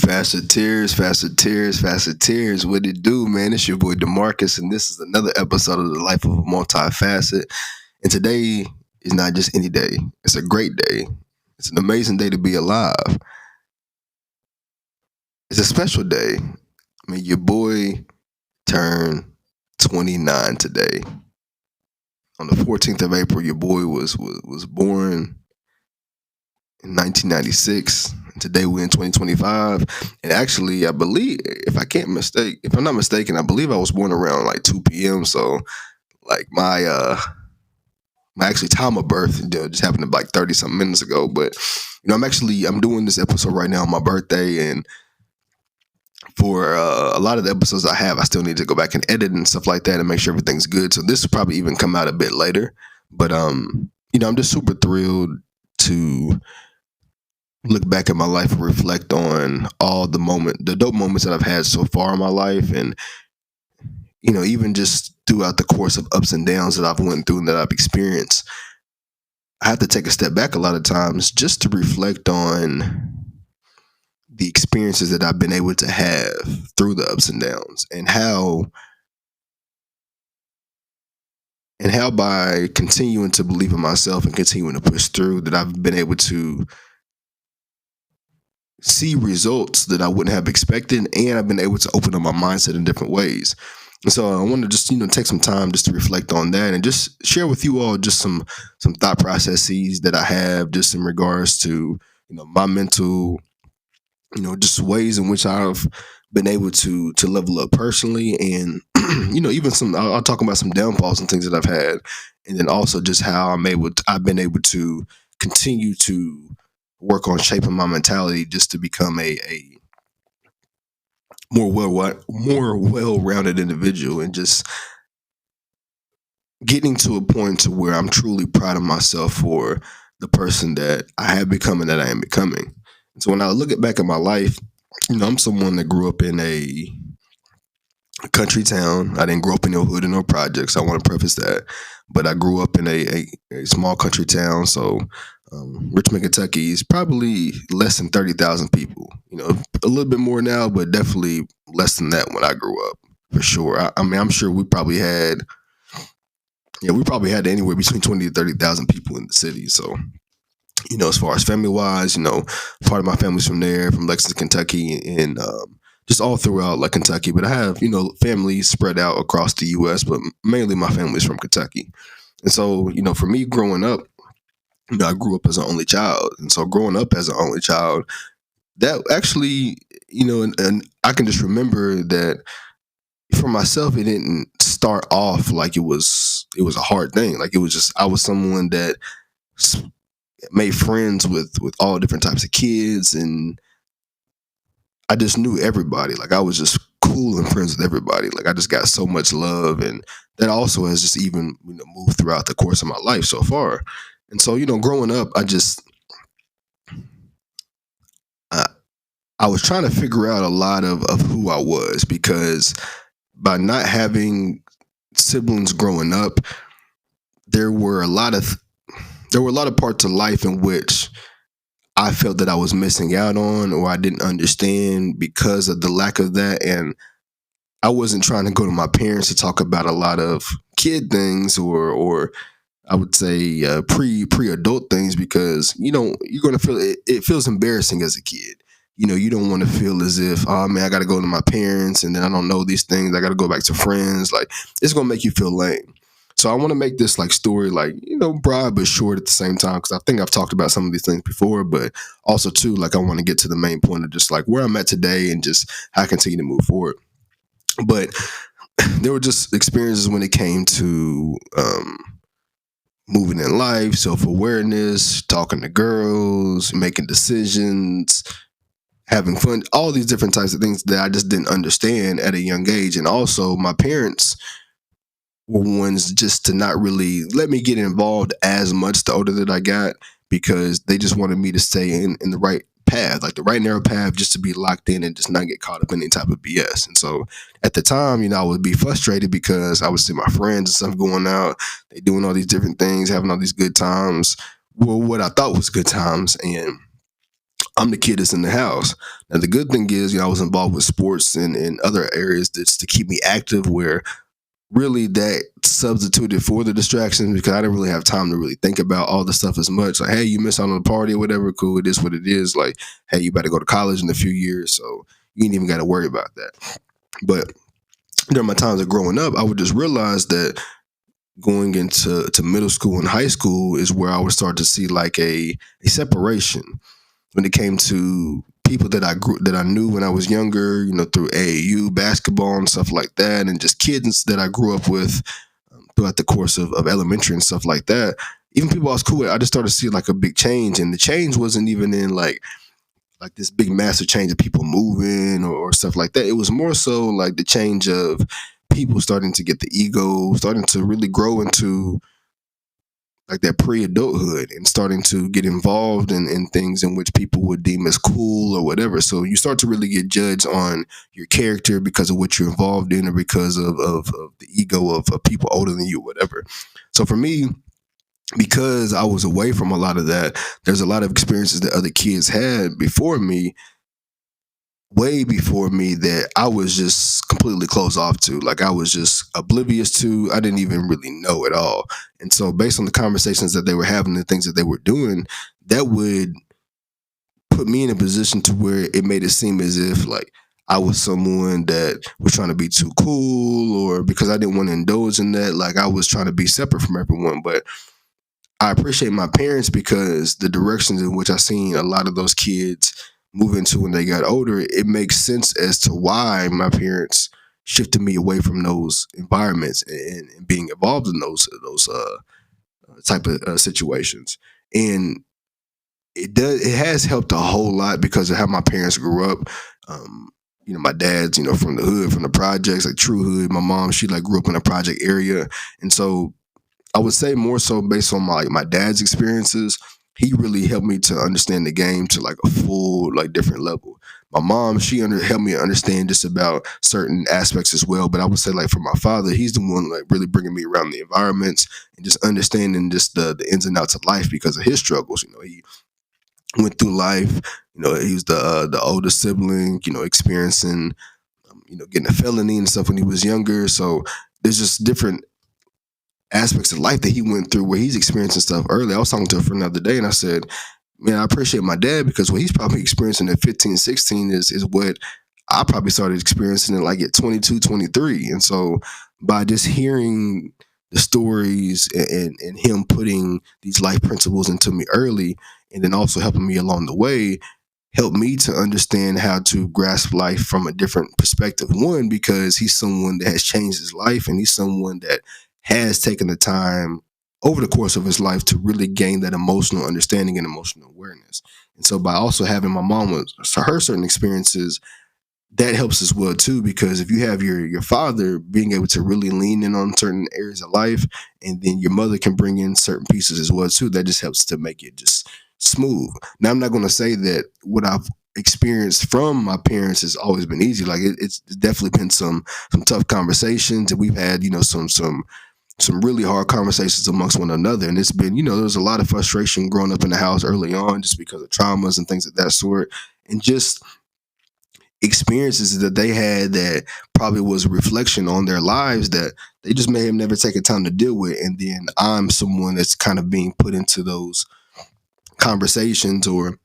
Faster tears, faster tears. What it do, man? It's your boy Demarcus, and this is another episode of the Life of a Multifacet. And today is not just any day; it's a great day. It's an amazing day to be alive. It's a special day. I mean, your boy turned 29 today. On the 14th of April, your boy was born in 1996. And today we're in 2025. And actually, I believe, if I'm not mistaken, I believe I was born around like 2 p.m. So like my actually time of birth just happened like 30 something minutes ago. But I'm doing this episode right now on my birthday, and for a lot of the episodes I still need to go back and edit and stuff like that and make sure everything's good. So this will probably even come out a bit later. But I'm just super thrilled to look back at my life and reflect on all the dope moments that I've had so far in my life, and even just throughout the course of ups and downs that I've went through and that I've experienced. I have to take a step back a lot of times just to reflect on the experiences that I've been able to have through the ups and downs, and how by continuing to believe in myself and continuing to push through, that I've been able to see results that I wouldn't have expected, and I've been able to open up my mindset in different ways. And so I want to just take some time just to reflect on that and just share with you all just some thought processes that I have just in regards to my mental, just ways in which I've been able to level up personally, and even I'll talk about some downfalls and things that I've had, and then also just how I've been able to continue to work on shaping my mentality just to become a more well-rounded individual, and just getting to a point to where I'm truly proud of myself for the person that I have become and that I am becoming. And so when I look back at my life, I'm someone that grew up in a country town. I didn't grow up in no hood and no projects. I want to preface that, but I grew up in a small country town. So Richmond, Kentucky is probably less than 30,000 people. A little bit more now, but definitely less than that when I grew up, for sure. I mean, I'm sure we probably had anywhere between 20 to 30,000 people in the city. So as far as family wise, part of my family's from there, from Lexington, Kentucky, and just all throughout like Kentucky. But I have, family spread out across the U.S., but mainly my family's from Kentucky. And so, for me growing up, I grew up as an only child. And so growing up as an only child, that actually, and I can just remember that for myself, it didn't start off like it was a hard thing. Like it was just, I was someone that made friends with all different types of kids, and I just knew everybody. Like I was just cool and friends with everybody. Like I just got so much love, and that also has just even moved throughout the course of my life so far. And so growing up, I, I was trying to figure out a lot of who I was, because by not having siblings growing up, there were a lot of parts of life in which I felt that I was missing out on, or I didn't understand because of the lack of that. And I wasn't trying to go to my parents to talk about a lot of kid things, or I would say pre-adult things, because you're going to feel it feels embarrassing as a kid. You don't want to feel as if, oh man, I got to go to my parents and then I don't know these things. I got to go back to friends. Like it's going to make you feel lame. So I want to make this like story like, broad but short at the same time, because I think I've talked about some of these things before, but also too, like I want to get to the main point of just like where I'm at today and just how I continue to move forward. But there were just experiences when it came to moving in life, self-awareness, talking to girls, making decisions, having fun, all these different types of things that I just didn't understand at a young age. And also my parents were ones just to not really let me get involved as much the older that I got, because they just wanted me to stay in the right path, like the right narrow path, just to be locked in and just not get caught up in any type of BS. And so at the time, I would be frustrated because I would see my friends and stuff going out, they doing all these different things, having all these good times, well, what I thought was good times. And I'm the kid that's in the house. Now the good thing is, I was involved with sports and other areas that's to keep me active. Where really that substituted for the distractions because I didn't really have time to really think about all the stuff as much. Like, hey, you missed out on the party or whatever. Cool, it is what it is. Like, hey, you better go to college in a few years, so you ain't even got to worry about that. But during my times of growing up, I would just realize that going into middle school and high school is where I would start to see like a separation when it came to people that I knew when I was younger, through AAU basketball and stuff like that, and just kids that I grew up with throughout the course of elementary and stuff like that. Even people I was cool with, I just started to see like a big change, and the change wasn't even in like this big massive change of people moving or stuff like that. It was more so like the change of people starting to get the ego, starting to really grow into like that pre-adulthood and starting to get involved in things in which people would deem as cool or whatever. So you start to really get judged on your character because of what you're involved in or because of the ego of people older than you, whatever. So for me, because I was away from a lot of that, there's a lot of experiences that other kids had before me, way before me, that I was just completely closed off to. Like I was just oblivious to. I didn't even really know at all. And so based on the conversations that they were having, the things that they were doing, that would put me in a position to where it made it seem as if like I was someone that was trying to be too cool, or because I didn't want to indulge in that, like I was trying to be separate from everyone. But I appreciate my parents because the directions in which I seen a lot of those kids move into when they got older, it makes sense as to why my parents shifted me away from those environments and being involved in those type of situations. And it has helped a whole lot because of how my parents grew up. Um, my dad's from the hood, from the projects, like true hood. My mom, she like grew up in a project area, and so I would say more so based on my dad's experiences, he really helped me to understand the game to like a full like different level. My mom, helped me understand just about certain aspects as well. But I would say like for my father, he's the one like really bringing me around the environments and just understanding just the ins and outs of life because of his struggles. He went through life. He was the oldest sibling. Experiencing getting a felony and stuff when he was younger. So there's just different aspects of life that he went through where he's experiencing stuff early. I was talking to a friend the other day and I said, man, I appreciate my dad because what he's probably experiencing at 15, 16 is what I probably started experiencing like at 22, 23. And so by just hearing the stories and him putting these life principles into me early and then also helping me along the way, helped me to understand how to grasp life from a different perspective. One, because he's someone that has changed his life and he's someone that has taken the time over the course of his life to really gain that emotional understanding and emotional awareness. And so by also having my mom with her certain experiences, that helps as well too, because if you have your father being able to really lean in on certain areas of life, and then your mother can bring in certain pieces as well too, that just helps to make it just smooth. Now I'm not going to say that what I've experienced from my parents has always been easy. Like it's definitely been some tough conversations, and we've had some really hard conversations amongst one another. And it's been, there was a lot of frustration growing up in the house early on just because of traumas and things of that sort. And just experiences that they had that probably was a reflection on their lives that they just may have never taken time to deal with. And then I'm someone that's kind of being put into those conversations, or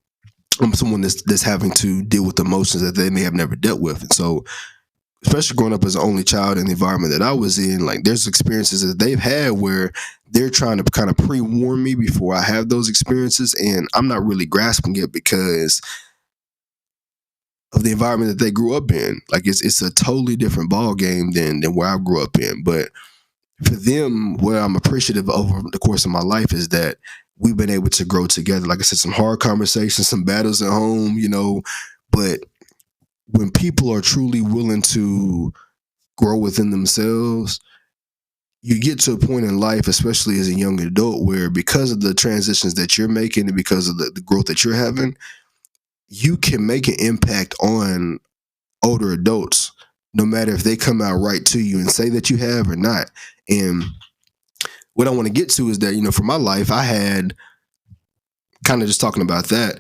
I'm someone that's having to deal with emotions that they may have never dealt with. And so especially growing up as an only child in the environment that I was in, like there's experiences that they've had where they're trying to kind of pre-warn me before I have those experiences, and I'm not really grasping it because of the environment that they grew up in. Like it's a totally different ball game than where I grew up in. But for them, what I'm appreciative of over the course of my life is that we've been able to grow together. Like I said, some hard conversations, some battles at home, but when people are truly willing to grow within themselves, you get to a point in life, especially as a young adult, where because of the transitions that you're making and because of the growth that you're having, you can make an impact on older adults, no matter if they come out right to you and say that you have or not. And what I want to get to is that, for my life, I had kind of just talking about that.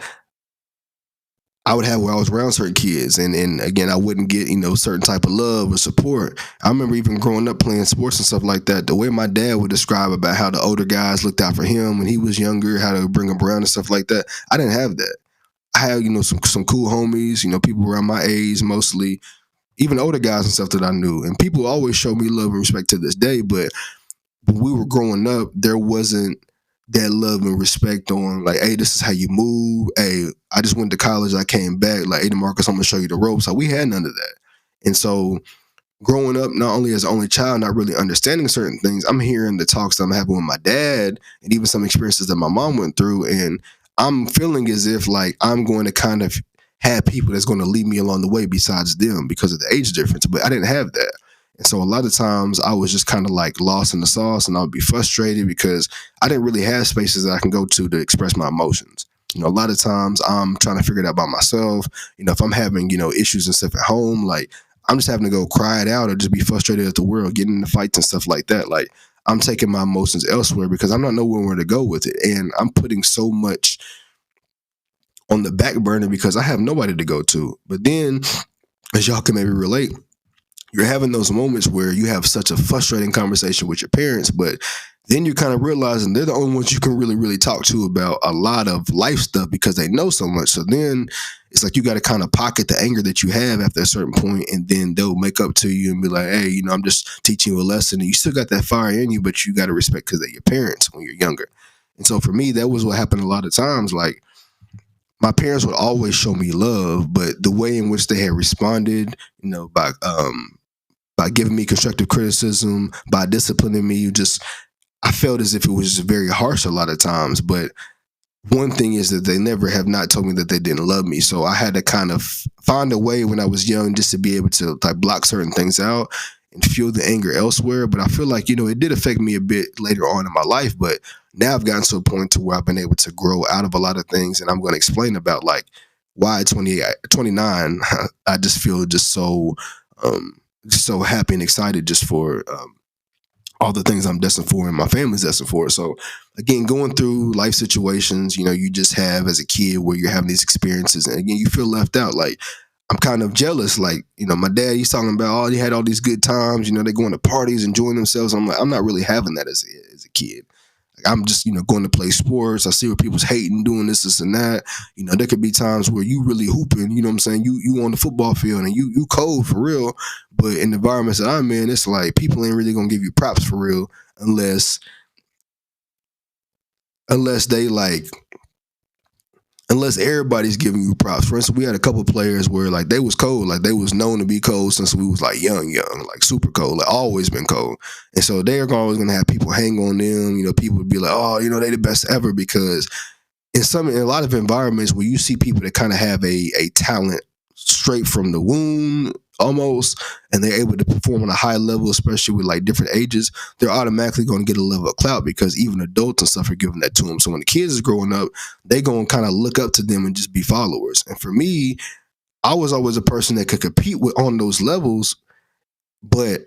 I would have where I was around certain kids, and again, I wouldn't get certain type of love or support. I remember even growing up playing sports and stuff like that. The way my dad would describe about how the older guys looked out for him when he was younger, how to bring him around and stuff like that. I didn't have that. I had some cool homies, people around my age mostly, even older guys and stuff that I knew, and people always show me love and respect to this day. But when we were growing up, there wasn't that love and respect on like, hey, this is how you move. Hey, I just went to college, I came back. Like, hey, DeMarcus, I'm gonna show you the ropes. So we had none of that. And so growing up, not only as an only child, not really understanding certain things, I'm hearing the talks that I'm having with my dad and even some experiences that my mom went through. And I'm feeling as if like I'm going to kind of have people that's going to lead me along the way besides them because of the age difference. But I didn't have that. And so a lot of times I was just kind of like lost in the sauce and I would be frustrated because I didn't really have spaces that I can go to express my emotions. A lot of times I'm trying to figure it out by myself. If I'm having, issues and stuff at home, like I'm just having to go cry it out or just be frustrated at the world, getting into fights and stuff like that. Like I'm taking my emotions elsewhere because I'm not knowing where to go with it. And I'm putting so much on the back burner because I have nobody to go to. But then, as y'all can maybe relate, you're having those moments where you have such a frustrating conversation with your parents, but then you're kind of realizing they're the only ones you can really, really talk to about a lot of life stuff because they know so much. So then it's like you got to kind of pocket the anger that you have after a certain point, and then they'll make up to you and be like, hey, I'm just teaching you a lesson. And you still got that fire in you, but you got to respect because they're your parents when you're younger. And so for me, that was what happened a lot of times. Like, my parents would always show me love, but the way in which they had responded, by giving me constructive criticism, by disciplining me, I felt as if it was just very harsh a lot of times. But one thing is that they never have not told me that they didn't love me. So I had to kind of find a way when I was young just to be able to like block certain things out and feel the anger elsewhere. But I feel like, it did affect me a bit later on in my life. But now I've gotten to a point to where I've been able to grow out of a lot of things. And I'm going to explain about like why at 28, 29, I just feel just so happy and excited just for all the things I'm destined for and my family's destined for. So again, going through life situations, you just have as a kid where you're having these experiences and again, you feel left out. Like I'm kind of jealous. Like, my dad, he's talking about, oh, he had all these good times, they're going to parties, enjoying themselves. I'm like, I'm not really having that as a kid. Like, I'm just, going to play sports. I see where people's hating, doing this and that. There could be times where you really hooping, you know what I'm saying? You on the football field and you cold for real. But in the environments that I'm in, it's like people ain't really gonna give you props for real unless they like unless everybody's giving you props. For instance, we had a couple players where like they was cold, like they was known to be cold since we was like young, like super cold, like always been cold. And so they're always gonna have people hang on them. People would be like, oh, they the best ever because in a lot of environments where you see people that kind of have a talent straight from the womb almost, and they're able to perform on a high level, especially with like different ages, they're automatically going to get a level of clout because even adults and stuff are giving that to them. So when the kids is growing up, they going to kind of look up to them and just be followers. And for me, I was always a person that could compete with on those levels, but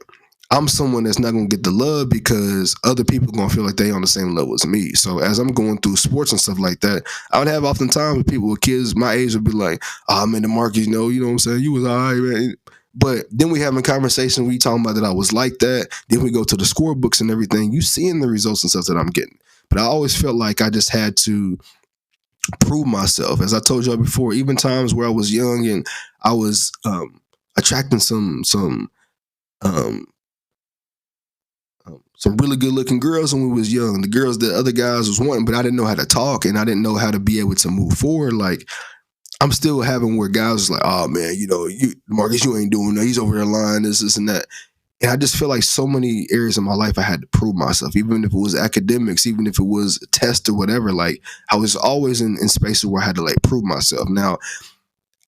I'm someone that's not gonna get the love because other people are gonna feel like they on the same level as me. So as I'm going through sports and stuff like that, I would have oftentimes with people with kids my age would be like, "Oh man, the Marcus, you know what I'm saying? You was all right, man." But then we having conversation, we talking about that I was like that. Then we go to the scorebooks and everything. You seeing the results and stuff that I'm getting. But I always felt like I just had to prove myself. As I told y'all before, even times where I was young and I was attracting um, some really good looking girls when we was young. The girls that other guys was wanting, but I didn't know how to talk and I didn't know how to be able to move forward. Like I'm still having where guys was like, oh man, you Marcus, you ain't doing that. He's over there lying, this and that. And I just feel like so many areas of my life I had to prove myself, even if it was academics, even if it was a test or whatever. Like I was always in spaces where I had to like prove myself. Now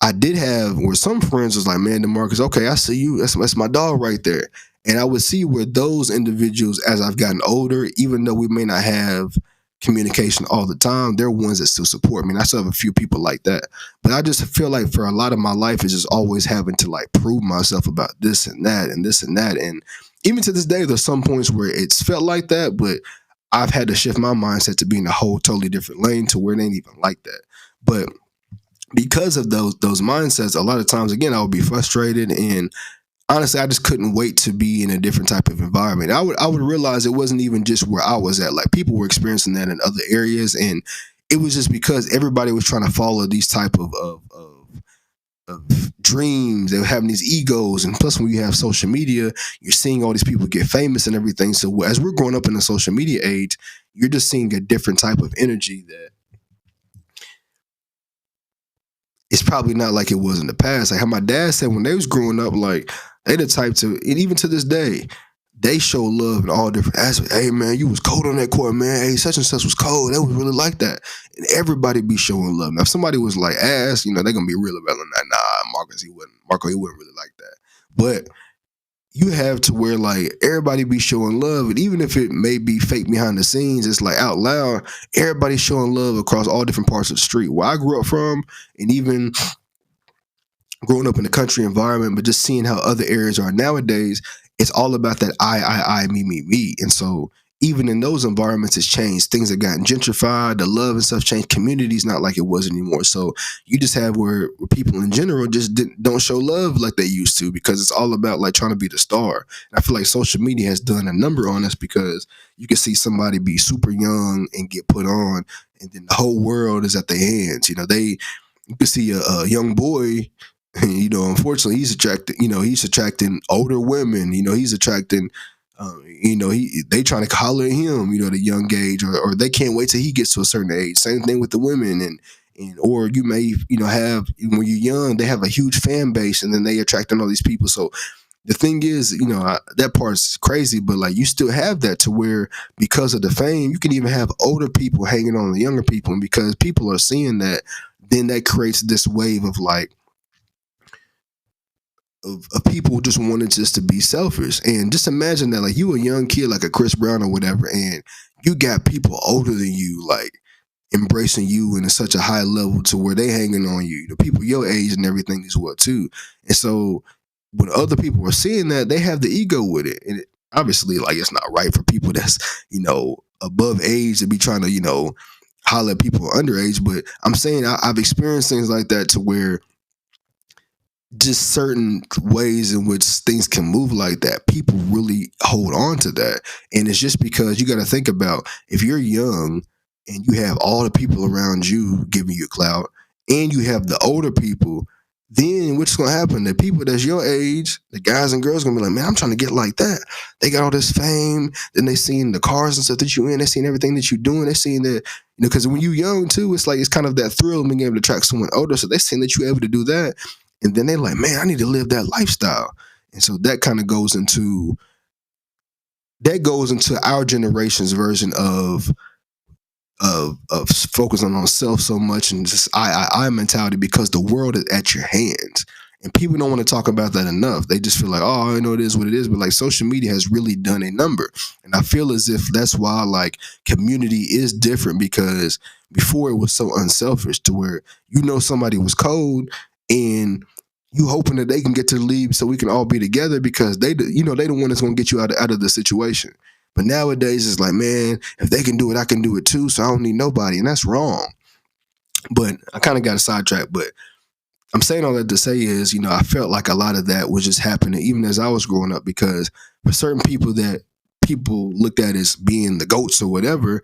I did have where some friends was like, man, DeMarcus, okay, I see you. That's my dog right there. And I would see where those individuals, as I've gotten older, even though we may not have communication all the time, they're ones that still support me. And I still have a few people like that. But I just feel like for a lot of my life, it's just always having to like prove myself about this and that and this and that. And even to this day, there's some points where it's felt like that, but I've had to shift my mindset to be in a whole totally different lane to where it ain't even like that. But because of those mindsets, a lot of times again I would be frustrated, and honestly I just couldn't wait to be in a different type of environment. I would realize it wasn't even just where I was at. Like people were experiencing that in other areas, and it was just because everybody was trying to follow these type of dreams. They were having these egos, and plus when you have social media, you're seeing all these people get famous and everything. So as we're growing up in the social media age, you're just seeing a different type of energy that it's probably not like it was in the past. Like how my dad said when they was growing up, like they the type to, and even to this day, they show love in all different aspects. Hey man, you was cold on that court, man. Hey, such and such was cold. They was really like that. And everybody be showing love. Now if somebody was like ass, they're gonna be real about it. Like, nah, Marco, he wasn't really like that. But you have to where like everybody be showing love, and even if it may be fake behind the scenes, it's like out loud, everybody's showing love across all different parts of the street. Where I grew up from, and even growing up in the country environment, but just seeing how other areas are nowadays, it's all about that I, me. And so even in those environments, it's changed. Things have gotten gentrified, the love and stuff changed. Community's not like it was anymore. So you just have where people in general just don't show love like they used to, because it's all about like trying to be the star. And I feel like social media has done a number on us, because you can see somebody be super young and get put on, and then the whole world is at their hands. You can see a young boy, unfortunately, he's attracting older women. He's attracting, they trying to collar him, at a young age, or they can't wait till he gets to a certain age. Same thing with the women, and or you may, have when you're young, they have a huge fan base, and then they attracting all these people. So the thing is, that part's crazy, but like you still have that to where because of the fame, you can even have older people hanging on the younger people, and because people are seeing that, then that creates this wave of like of people just wanting just to be selfish. And just imagine that like you a young kid like a Chris Brown or whatever, and you got people older than you like embracing you in such a high level to where they hanging on you, the people your age and everything as well too. And so when other people are seeing that, they have the ego with it. And obviously like it's not right for people that's, above age to be trying to, holler at people underage. But I'm saying I've experienced things like that to where just certain ways in which things can move like that, people really hold on to that. And it's just because you got to think about, if you're young and you have all the people around you giving you clout, and you have the older people, then what's going to happen? The people that's your age, the guys and girls, going to be like, man, I'm trying to get like that. They got all this fame. Then they seen the cars and stuff that you in. They seen everything that you're doing. They seen that, because when you're young too, it's like it's kind of that thrill of being able to attract someone older. So they seen that you're able to do that, and then they're like, man, I need to live that lifestyle. And so that kind of goes into our generation's version of focusing on self so much, and just I mentality, because the world is at your hands. And people don't want to talk about that enough. They just feel like, oh, I know it is what it is. But like social media has really done a number. And I feel as if that's why like community is different, because before it was so unselfish to where somebody was cold, and you hoping that they can get to the league so we can all be together, because they the one that's gonna get you out of the situation. But nowadays it's like, man, if they can do it, I can do it too. So I don't need nobody, and that's wrong. But I kind of got a sidetrack. But I'm saying all that to say is, I felt like a lot of that was just happening even as I was growing up, because for certain people that people looked at as being the goats or whatever,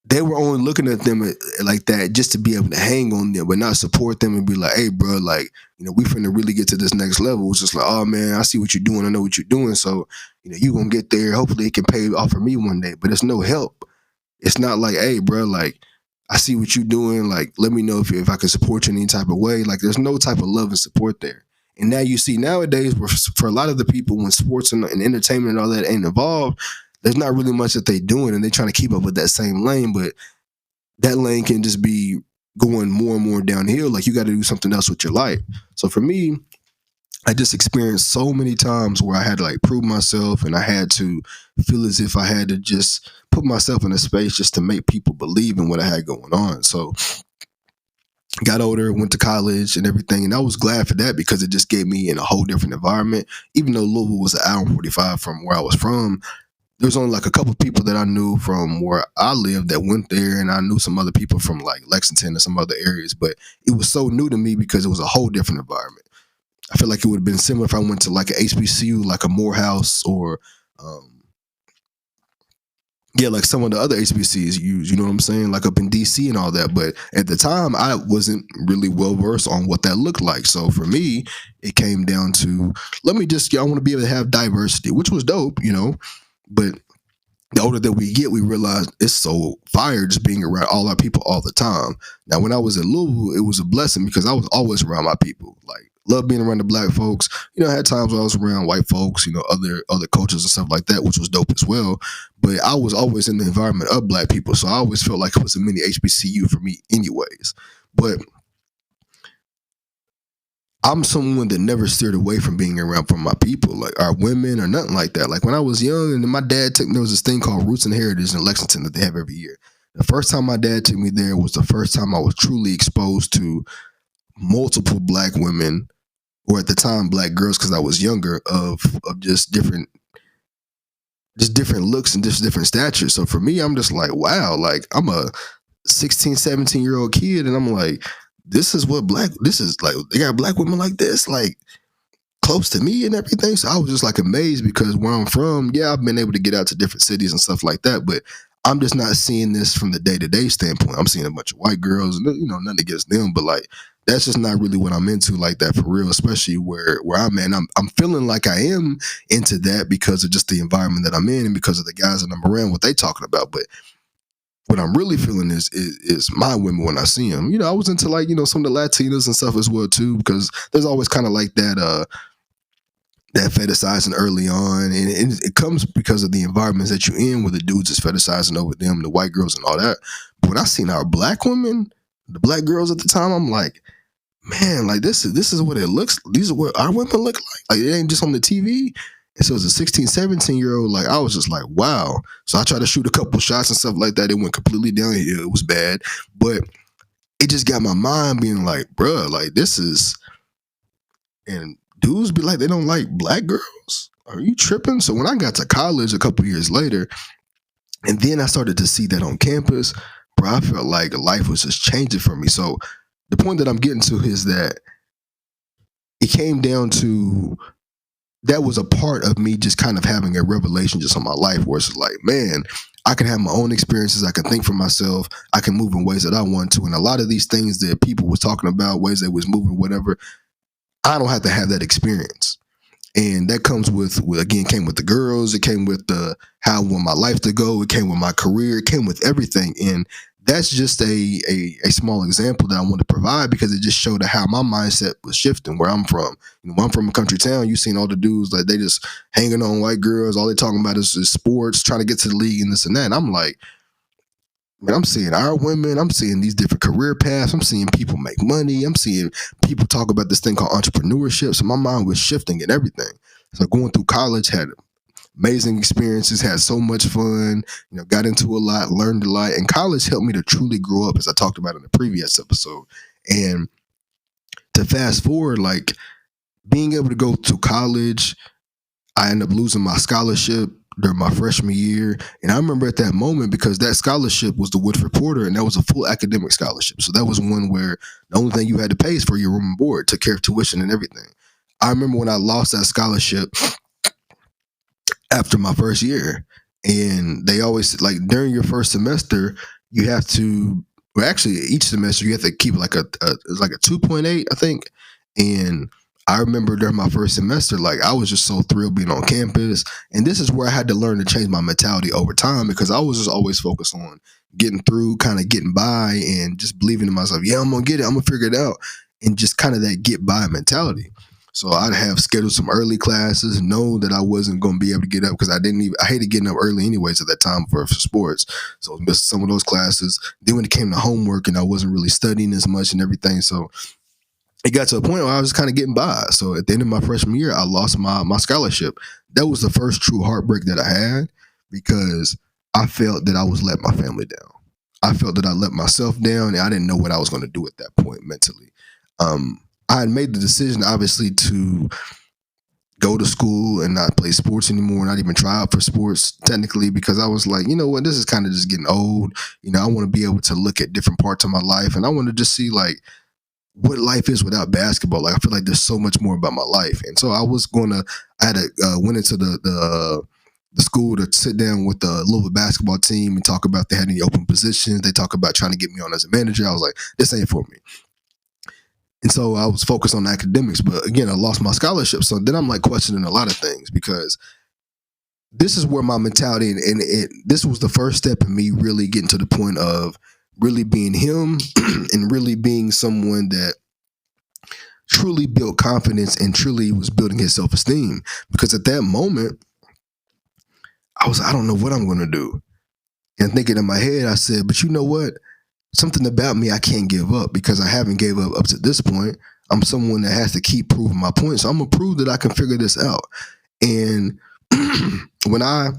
they were only looking at them like that just to be able to hang on them, but not support them and be like, hey, bro, like, we finna really get to this next level. It's just like, oh, man, I see what you're doing. I know what you're doing. So, you going to get there. Hopefully it can pay off for me one day, but it's no help. It's not like, hey, bro, like, I see what you're doing. Like, let me know if I can support you in any type of way. Like, there's no type of love and support there. And now you see nowadays, for a lot of the people, when sports and entertainment and all that ain't involved, there's not really much that they doing, and they trying to keep up with that same lane, but that lane can just be going more and more downhill. Like you got to do something else with your life. So for me, I just experienced so many times where I had to like prove myself, and I had to feel as if I had to just put myself in a space just to make people believe in what I had going on. So got older, went to college and everything, and I was glad for that, because it just gave me in a whole different environment. Even though Louisville was an hour and 45 from where I was from, there was only like a couple people that I knew from where I lived that went there, and I knew some other people from like Lexington and some other areas. But it was so new to me because it was a whole different environment. I feel like it would have been similar if I went to like an HBCU, like a Morehouse, or um, yeah, like some of the other HBCs use. You know what I'm saying? Like up in DC and all that. But at the time, I wasn't really well versed on what that looked like. So for me, it came down to let me just. I want to be able to have diversity, which was dope, you know. But the older that we get, we realize it's so fire just being around all our people all the time. Now, when I was in Louisville, it was a blessing because I was always around my people. Like, love being around the black folks. You know, I had times when I was around white folks, you know, other cultures and stuff like that, which was dope as well. But I was always in the environment of black people, so I always felt like it was a mini HBCU for me, anyways. But I'm someone that never steered away from being around from my people, like our women or nothing like that. Like when I was young, and my dad took me, there was this thing called Roots and Heritage in Lexington that they have every year. The first time my dad took me there was the first time I was truly exposed to multiple black women, or at the time black girls, because I was younger, of just different looks and just different statures. So for me, I'm just like, wow, like I'm a 16, 17-year old kid, and I'm like, this is like they got black women like this, like close to me and everything. So I was just like amazed because where I'm from, yeah, I've been able to get out to different cities and stuff like that, but I'm just not seeing this from the day to day standpoint. I'm seeing a bunch of white girls, and you know, nothing against them, but like that's just not really what I'm into like that for real. Especially where I'm at. And I'm feeling like I am into that because of just the environment that I'm in and because of the guys that I'm around, what they talking about. But what I'm really feeling is my women when I see them. You know, I was into like you know some of the Latinas and stuff as well too because there's always kind of like that fetishizing early on, and it comes because of the environments that you're in, where the dudes is fetishizing over them, the white girls and all that. But when I seen our black women, the black girls at the time, I'm like, man, like this is what it looks. These are what our women look like. Like it ain't just on the TV. And so as a 16, 17-year old, like I was just like, wow. So I tried to shoot a couple shots and stuff like that. It went completely downhill. It was bad, but it just got my mind being like, bruh, like this is and dudes be like, they don't like black girls. Are you tripping? So when I got to college a couple years later, and then I started to see that on campus, bro, I felt like life was just changing for me. So the point that I'm getting to is that it came down to that was a part of me just kind of having a revelation just on my life where it's like, man, I can have my own experiences. I can think for myself. I can move in ways that I want to. And a lot of these things that people was talking about, ways they was moving, whatever, I don't have to have that experience. And that comes with again, came with the girls. It came with the how I want my life to go. It came with my career. It came with everything. And that's just a small example that I want to provide because it just showed how my mindset was shifting where I'm from. You know, I'm from a country town. You've seen all the dudes like they just hanging on white girls. All they talking about is sports, trying to get to the league and this and that. And I'm like, man, I'm seeing our women. I'm seeing these different career paths. I'm seeing people make money. I'm seeing people talk about this thing called entrepreneurship. So my mind was shifting and everything. So going through college, had amazing experiences, had so much fun, you know, got into a lot, learned a lot. And college helped me to truly grow up, as I talked about in the previous episode. And to fast forward, like being able to go to college, I ended up losing my scholarship during my freshman year. And I remember at that moment because that scholarship was the Woodford Porter and that was a full academic scholarship. So that was one where the only thing you had to pay is for your room and board, took care of tuition and everything. I remember when I lost that scholarship after my first year. And they always like during your first semester, you have to well actually each semester you have to keep like it's like a 2.8, I think. And I remember during my first semester, like I was just so thrilled being on campus. And this is where I had to learn to change my mentality over time because I was just always focused on getting through, kind of getting by and just believing in myself. Yeah, I'm gonna get it, I'm gonna figure it out. And just kind of that get by mentality. So I'd have scheduled some early classes, know that I wasn't going to be able to get up because I hated getting up early anyways at that time for sports. So I missed some of those classes. Then when it came to homework and I wasn't really studying as much and everything. So it got to a point where I was kind of getting by. So at the end of my freshman year, I lost my scholarship. That was the first true heartbreak that I had because I felt that I was letting my family down. I felt that I let myself down and I didn't know what I was going to do at that point mentally. I had made the decision, obviously, to go to school and not play sports anymore, not even try out for sports technically, because I was like, you know what, this is kind of just getting old. I want to be able to look at different parts of my life, and I want to just see like what life is without basketball. Like I feel like there's so much more about my life, and so I had to went into the school to sit down with the Louisville basketball team and talk about if they had any open positions. They talk about trying to get me on as a manager. I was like, this ain't for me. And so I was focused on academics, but again, I lost my scholarship. So then I'm like questioning a lot of things, because this is where my mentality this was the first step in me really getting to the point of really being him and really being someone that truly built confidence and truly was building his self-esteem. Because at that moment, I don't know what I'm going to do. And thinking in my head, I said, but you know what? Something about me I can't give up, because I haven't gave up to this point. I'm someone that has to keep proving my point. So I'm going to prove that I can figure this out. And when I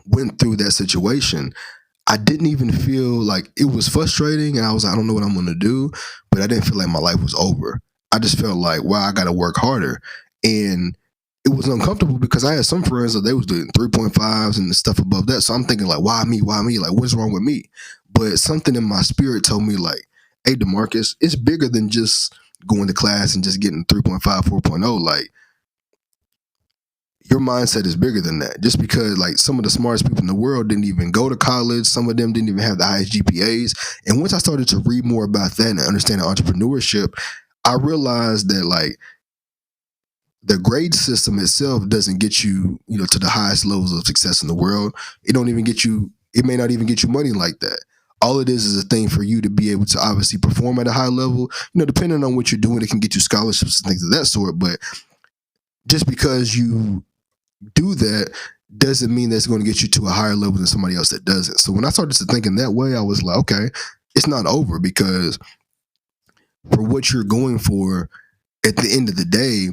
went through that situation, I didn't even feel like it was frustrating. And I was like, I don't know what I'm going to do, but I didn't feel like my life was over. I just felt like, wow, I got to work harder. And it was uncomfortable because I had some friends that they was doing 3.5s and stuff above that. So I'm thinking like, why me? Why me? Like, what's wrong with me? But something in my spirit told me like, hey, DeMarcus, it's bigger than just going to class and just getting 3.5, 4.0. Like, your mindset is bigger than that. Just because like some of the smartest people in the world didn't even go to college, some of them didn't even have the highest GPAs. And once I started to read more about that and understand entrepreneurship, I realized that like the grade system itself doesn't get you, to the highest levels of success in the world. It don't even get you, it may not even get you money like that. All it is a thing for you to be able to obviously perform at a high level. Depending on what you're doing, it can get you scholarships and things of that sort. But just because you do that doesn't mean that's going to get you to a higher level than somebody else that doesn't. So when I started to thinking that way, I was like, okay, it's not over, because for what you're going for at the end of the day,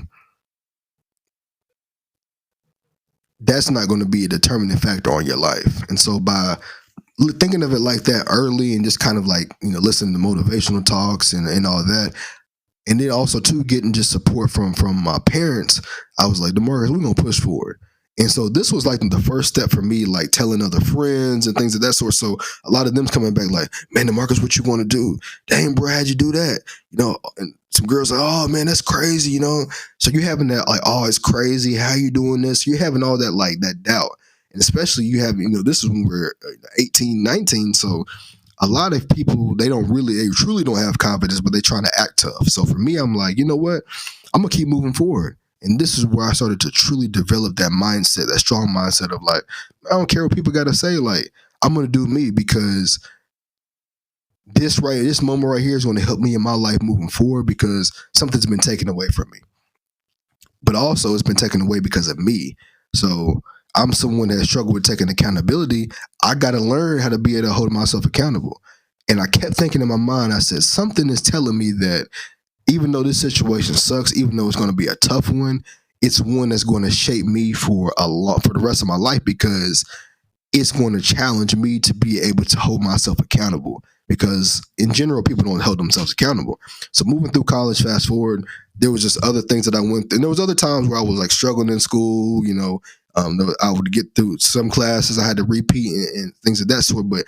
that's not going to be a determining factor on your life. And so by thinking of it like that early and just kind of like, listening to motivational talks and all that, and then also too getting just support from my parents, I was like, DeMarcus, we're gonna push forward. And so this was like the first step for me, like telling other friends and things of that sort. So a lot of them's coming back like, man, DeMarcus, what you want to do? Dang, bro, how'd you do that? And some girls like, oh man, that's crazy. So you're having that like, oh, it's crazy. How you doing this? You're having all that like that doubt. And especially you have, this is when we're 18, 19. So a lot of people, they truly don't have confidence, but they're trying to act tough. So for me, I'm like, you know what? I'm going to keep moving forward. And this is where I started to truly develop that mindset, that strong mindset of like, I don't care what people got to say. Like, I'm going to do me, because this moment right here is going to help me in my life moving forward, because something's been taken away from me. But also it's been taken away because of me. So I'm someone that struggled with taking accountability. I got to learn how to be able to hold myself accountable. And I kept thinking in my mind, I said, something is telling me that even though this situation sucks, even though it's going to be a tough one, it's one that's going to shape me for the rest of my life, because it's going to challenge me to be able to hold myself accountable, because in general, people don't hold themselves accountable. So moving through college, fast forward, there was just other things that I went through. And there was other times where I was like struggling in school, I would get through some classes I had to repeat and things of that sort, but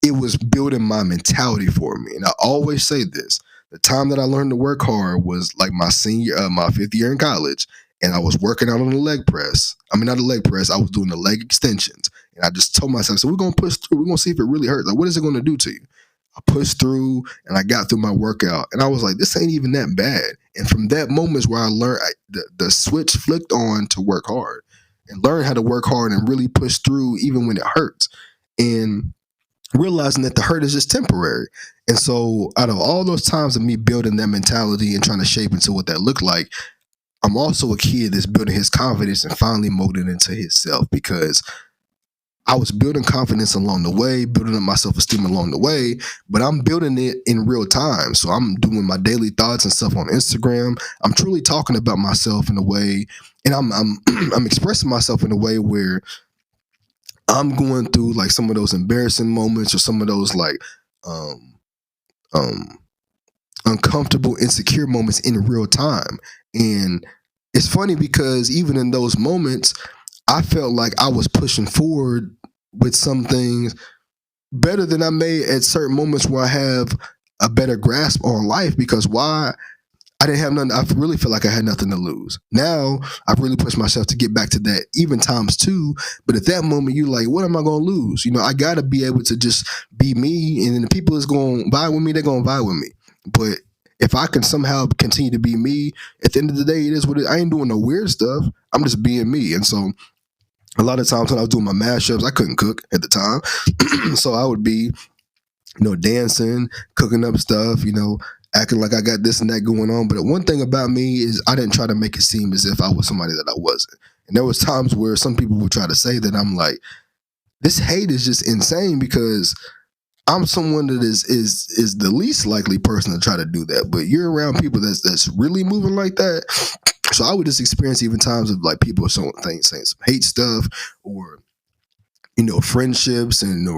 it was building my mentality for me. And I always say this, the time that I learned to work hard was like my fifth year in college. And I was working out on the leg press. I mean, not the leg press. I was doing the leg extensions. And I just told myself, so we're going to push through. We're going to see if it really hurts. Like, what is it going to do to you? I pushed through and I got through my workout. And I was like, this ain't even that bad. And from that moment is where I learned the switch flicked on to work hard and learn how to work hard and really push through even when it hurts. And realizing that the hurt is just temporary. And so out of all those times of me building that mentality and trying to shape into what that looked like, I'm also a kid that's building his confidence and finally molding into himself, because I was building confidence along the way, building up my self-esteem along the way, but I'm building it in real time. So I'm doing my daily thoughts and stuff on Instagram. I'm truly talking about myself in a way, and I'm expressing myself in a way where I'm going through like some of those embarrassing moments or some of those like um um uncomfortable, insecure moments in real time. And it's funny because even in those moments, I felt like I was pushing forward with some things better than I may at certain moments where I have a better grasp on life. Because why? I didn't have nothing. I really feel like I had nothing to lose. Now I've really pushed myself to get back to that, even times two. But at that moment, you're like, what am I going to lose? You know, I got to be able to just be me, and then the people that's going to vibe with me, they're going to vibe with me. But if I can somehow continue to be me, at the end of the day, it is what it. I ain't doing no weird stuff. I'm just being me, and so a lot of times when I was doing my mashups, I couldn't cook at the time, so I would be dancing, cooking up stuff, acting like I got this and that going on. But one thing about me is I didn't try to make it seem as if I was somebody that I wasn't. And there was times where some people would try to say that I'm like, this hate is just insane because I'm someone that is the least likely person to try to do that. But you're around people that's really moving like that. So I would just experience even times of like people saying some hate stuff or friendships and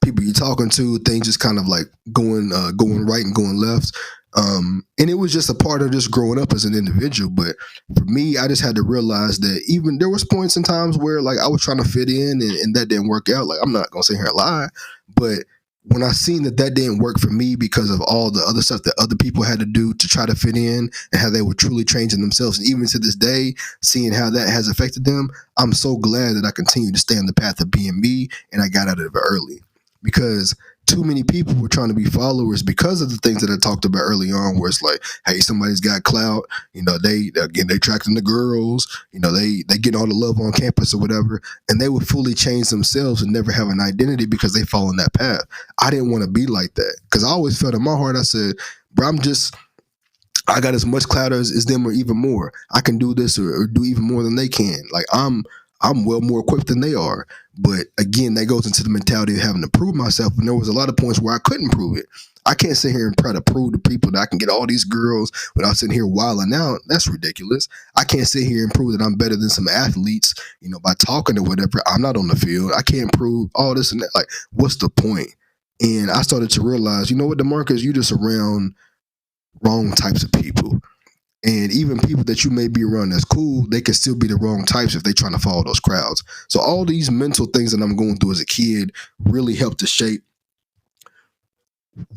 people you're talking to, things just kind of like going right and going left. And it was just a part of just growing up as an individual. But for me, I just had to realize that even there was points and times where like I was trying to fit in and that didn't work out. Like I'm not gonna sit here and lie, but when I seen that didn't work for me because of all the other stuff that other people had to do to try to fit in and how they were truly changing themselves, and even to this day, seeing how that has affected them, I'm so glad that I continue to stay on the path of being me and I got out of it early. Because too many people were trying to be followers because of the things that I talked about early on, where it's like, hey, somebody's got clout, they attracting the girls, they get all the love on campus or whatever, and they would fully change themselves and never have an identity because they fall in that path. I didn't want to be like that because I always felt in my heart, I said, bro, I got as much clout as them or even more. I can do this or do even more than they can. Like I'm well more equipped than they are. But again, that goes into the mentality of having to prove myself. And there was a lot of points where I couldn't prove it. I can't sit here and try to prove to people that I can get all these girls without sitting here wilding out. That's ridiculous. I can't sit here and prove that I'm better than some athletes, by talking or whatever. I'm not on the field. I can't prove all this and that. Like, what's the point? And I started to realize, you know what, DeMarcus, you just around wrong types of people. And even people that you may be around that's cool, they can still be the wrong types if they're trying to follow those crowds. So all these mental things that I'm going through as a kid really helped to shape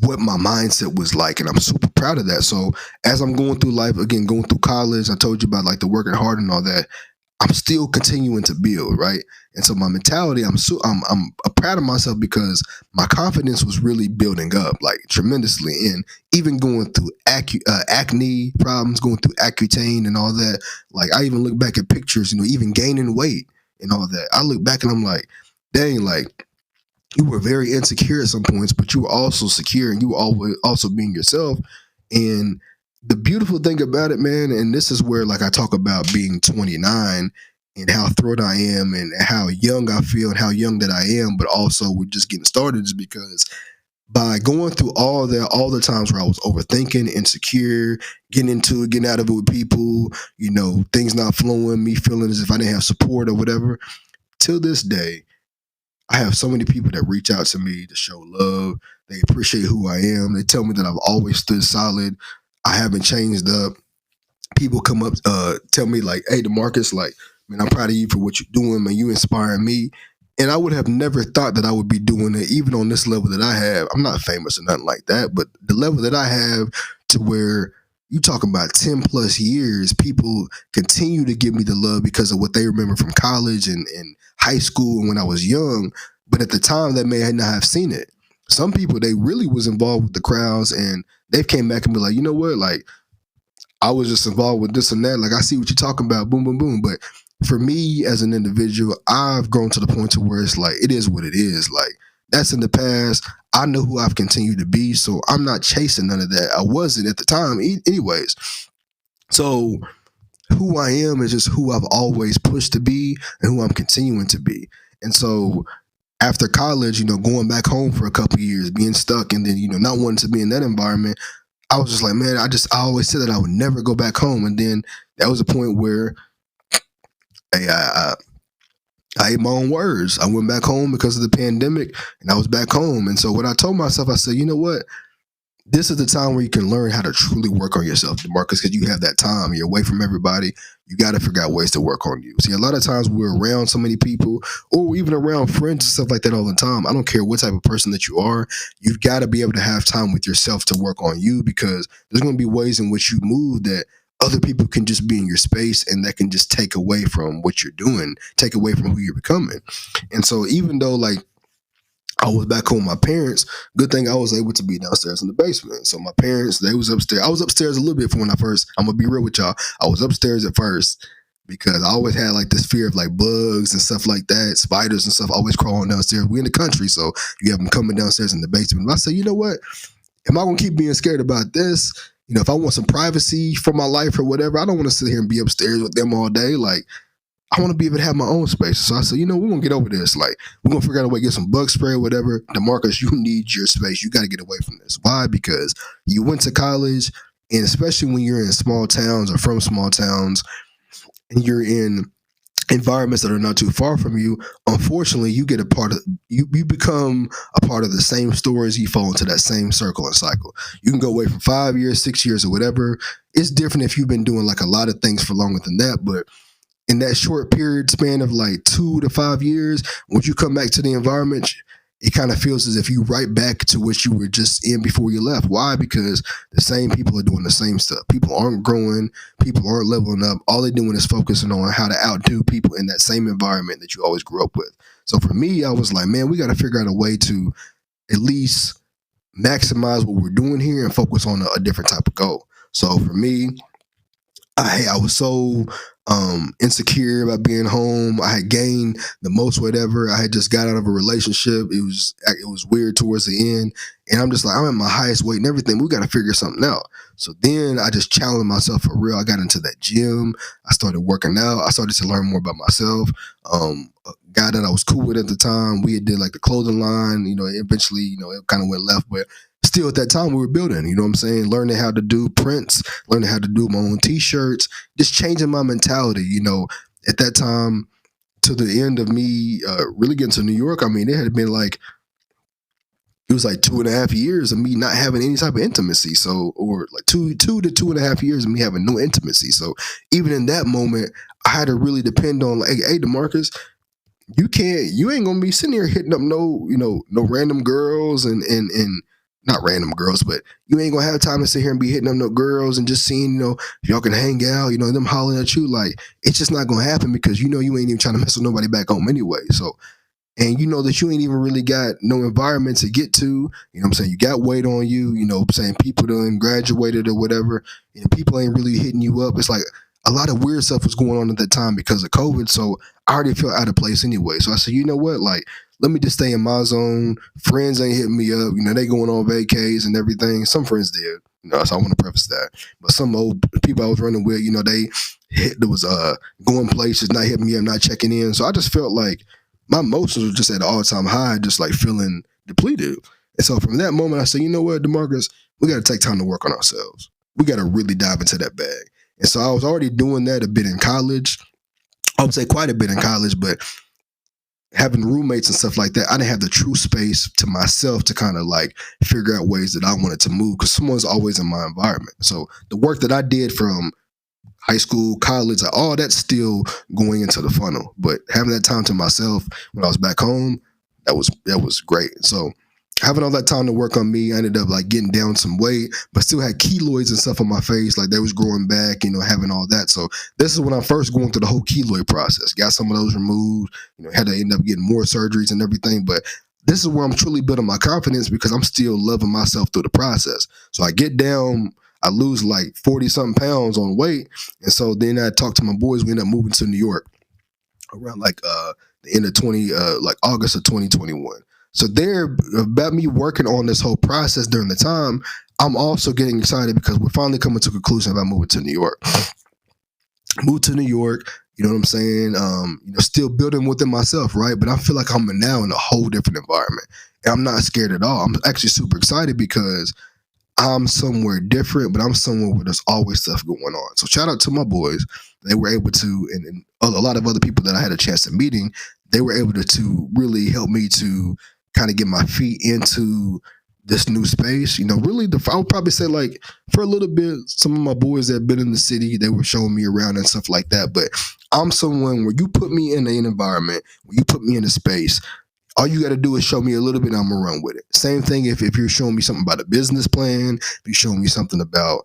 what my mindset was like. And I'm super proud of that. So as I'm going through life, again, going through college, I told you about like the working hard and all that. I'm still continuing to build, right? And so my mentality, I'm proud of myself because my confidence was really building up like tremendously. And even going through acne problems, going through Accutane and all that. Like I even look back at pictures, even gaining weight and all that. I look back and I'm like, dang, like you were very insecure at some points, but you were also secure and you were always also being yourself. And the beautiful thing about it, man, and this is where like I talk about being 29 and how thrilled I am and how young I feel and how young that I am, but also we're just getting started is because by going through all the times where I was overthinking, insecure, getting into it, getting out of it with people, things not flowing, me feeling as if I didn't have support or whatever, till this day, I have so many people that reach out to me to show love. They appreciate who I am. They tell me that I've always stood solid. I haven't changed up. People come up, tell me like, "Hey, DeMarcus, like, man, I'm proud of you for what you're doing, man. You inspire me." And I would have never thought that I would be doing it, even on this level that I have. I'm not famous or nothing like that, but the level that I have to where you talking about 10 plus years, people continue to give me the love because of what they remember from college and high school and when I was young. But at the time, they may not have seen it. Some people, they really was involved with the crowds and they've came back and be like, you know what, like, I was just involved with this and that. Like I see what you're talking about, boom, boom, boom. But for me as an individual, I've grown to the point to where it's like it is what it is. Like that's in the past. I know who I've continued to be, so I'm not chasing none of that. I wasn't at the time, anyways. So who I am is just who I've always pushed to be and who I'm continuing to be. And so after college, going back home for a couple of years, being stuck, and then not wanting to be in that environment, I was just like, man, I always said that I would never go back home. And then that was a point where hey, I ate my own words. I went back home because of the pandemic and I was back home. And so what I told myself, I said, you know what? this is the time where you can learn how to truly work on yourself, Demarcus, because you have that time. You're away from everybody. You got to figure out ways to work on you. See, a lot of times we're around so many people, or even around friends and stuff like that all the time. I don't care what type of person that you are. You've got to be able to have time with yourself to work on you, because there's going to be ways in which you move that other people can just be in your space, and that can just take away from what you're doing, take away from who you're becoming. And so, even though like I was back home with my parents. Good thing I was able to be downstairs in the basement. So my parents, they was upstairs. I was upstairs a little bit from when I first. I'm gonna be real with y'all. I was upstairs at first because I always had like this fear of like bugs and stuff like that, spiders and stuff always crawling downstairs. We in the country, so you have them coming downstairs in the basement. But I said, you know what? Am I gonna keep being scared about this? You know, if I want some privacy for my life or whatever, I don't want to sit here and be upstairs with them all day. Like, I want to be able to have my own space. So I said, you know, we're gonna get over this. Like, we're gonna figure out a way to get some bug spray or whatever. DeMarcus, you need your space. You got to get away from this. Why? Because you went to college, and especially when you're in small towns or from small towns, and you're in environments that are not too far from you, unfortunately, you get a part of you become a part of the same stories. You fall into that same circle and cycle. You can go away for 5 years, 6 years, or whatever. It's different if you've been doing like a lot of things for longer than that, but in that short period span of like 2 to 5 years, once you come back to the environment, it kind of feels as if you right back to what you were just in before you left. Why? Because the same people are doing the same stuff. People aren't growing. People aren't leveling up. All they're doing is focusing on how to outdo people in that same environment that you always grew up with. So for me, I was like, man, we got to figure out a way to at least maximize what we're doing here and focus on a different type of goal. So for me, I was so insecure about being home. I had gained the most whatever. I had just got out of a relationship. It was weird towards the end, and I'm just like, I'm at my highest weight and everything. We got to figure something out. So then I just challenged myself for real. I got into that gym. I started working out. I started to learn more about myself. A guy that I was cool with at the time, we had did like the clothing line. You know, eventually, you know, it kind of went left, but still at that time we were building. You know what I'm saying? Learning how to do prints, learning how to do my own T-shirts, just changing my mentality. You know, at that time, to the end of me really getting to New York, I mean, it had been like, it was like 2.5 years of me not having any type of intimacy. So, or like two to 2.5 years of me having no intimacy. So even in that moment, I had to really depend on like, hey, DeMarcus, you ain't gonna be sitting here hitting up no random girls and not random girls, but you ain't gonna have time to sit here and be hitting up no girls and just seeing, if y'all can hang out, them hollering at you. Like, it's just not gonna happen, because you ain't even trying to mess with nobody back home anyway. So, and you know that you ain't even really got no environment to get to. You know what I'm saying? You got weight on you, saying people done graduated or whatever, and people ain't really hitting you up. It's like a lot of weird stuff was going on at that time because of COVID. So I already felt out of place anyway. So I said, you know what? Like, let me just stay in my zone. Friends ain't hitting me up. They going on vacays and everything. Some friends did. So I want to preface that. But some old people I was running with, there was going places, not hitting me up, not checking in. So I just felt like my emotions were just at an all-time high, just like feeling depleted. And so from that moment, I said, you know what, DeMarcus, we got to take time to work on ourselves. We got to really dive into that bag. And so I was already doing that a bit in college. I would say quite a bit in college, but having roommates and stuff like that, I didn't have the true space to myself to kind of like figure out ways that I wanted to move, because someone's always in my environment. So the work that I did from high school, college, all that's still going into the funnel. But having that time to myself when I was back home, that was great. So having all that time to work on me, I ended up like getting down some weight, but still had keloids and stuff on my face, like they was growing back, having all that. So this is when I first going through the whole keloid process. Got some of those removed, had to end up getting more surgeries and everything. But this is where I'm truly building my confidence, because I'm still loving myself through the process. So I get down, I lose like 40 something pounds on weight. And so then I talked to my boys. We ended up moving to New York around like the end of like August of 2021. So there, about me working on this whole process during the time, I'm also getting excited because we're finally coming to a conclusion about moving to New York. Moved to New York, you know what I'm saying? Still building within myself, right? But I feel like I'm now in a whole different environment. And I'm not scared at all. I'm actually super excited because I'm somewhere different, but I'm somewhere where there's always stuff going on. So shout out to my boys. They were able to, and a lot of other people that I had a chance to meeting, they were able to really help me to kind of get my feet into this new space, really, I would probably say, like, for a little bit, some of my boys that have been in the city, they were showing me around and stuff like that. But I'm someone where you put me in an environment, where you put me in a space, all you got to do is show me a little bit, I'm gonna run with it. Same thing if you're showing me something about a business plan, if you're showing me something about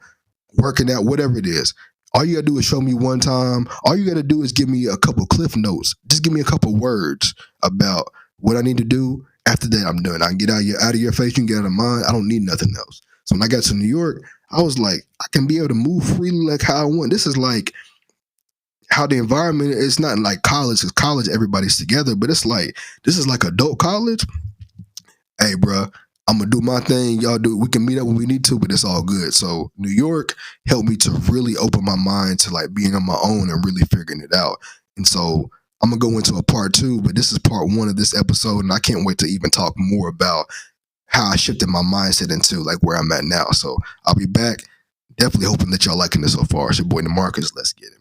working out, whatever it is. All you gotta do is show me one time. All you gotta do is give me a couple cliff notes. Just give me a couple words about what I need to do. After that, I'm done. I can get out of your face. You can get out of mine. I don't need nothing else. So when I got to New York, I was like, I can be able to move freely like how I want. This is like how the environment. It's not like college. Because college, everybody's together. But it's like this is like adult college. Hey, bro, I'm gonna do my thing. Y'all do. We can meet up when we need to, but it's all good. So New York helped me to really open my mind to like being on my own and really figuring it out. And so I'm gonna go into a part two, but this is part one of this episode, and I can't wait to even talk more about how I shifted my mindset into like where I'm at now. So I'll be back. Definitely hoping that y'all liking this so far. It's your boy DeMarcus. Let's get it.